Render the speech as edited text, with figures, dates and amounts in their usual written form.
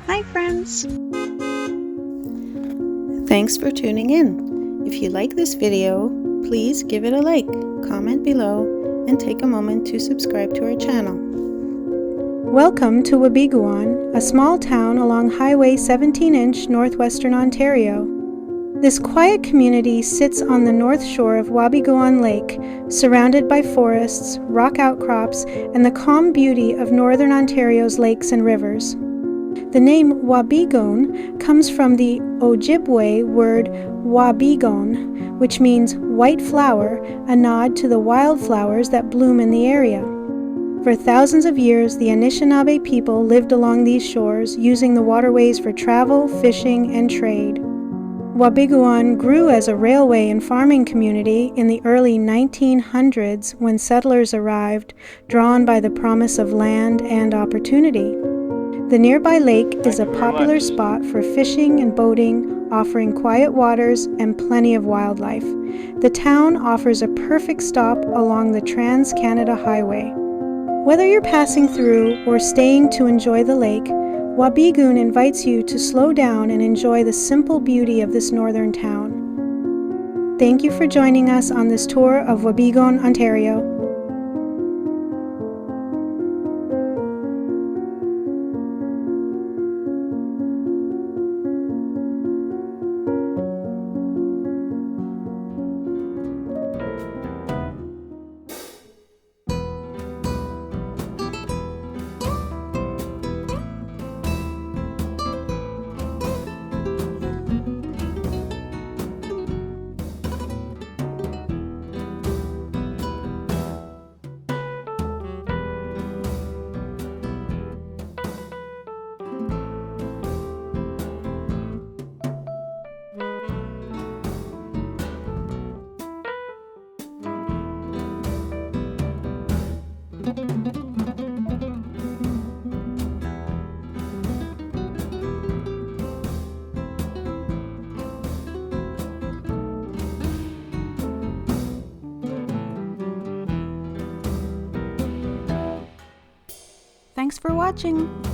Hi friends! Thanks for tuning in. If you like this video, please give it a like, comment below, and take a moment to subscribe to our channel. Welcome to Wabigoon, a small town along Highway 17-inch northwestern Ontario. This quiet community sits on the north shore of Wabigoon Lake, surrounded by forests, rock outcrops, and the calm beauty of northern Ontario's lakes and rivers. The name Wabigoon comes from the Ojibwe word Wabigoon, which means white flower, a nod to the wildflowers that bloom in the area. For thousands of years, the Anishinaabe people lived along these shores, using the waterways for travel, fishing, and trade. Wabigoon grew as a railway and farming community in the early 1900s when settlers arrived, drawn by the promise of land and opportunity. The nearby lake is a popular spot for fishing and boating, offering quiet waters and plenty of wildlife. The town offers a perfect stop along the Trans-Canada Highway. Whether you're passing through or staying to enjoy the lake, Wabigoon invites you to slow down and enjoy the simple beauty of this northern town. Thank you for joining us on this tour of Wabigoon, Ontario. Thanks for watching!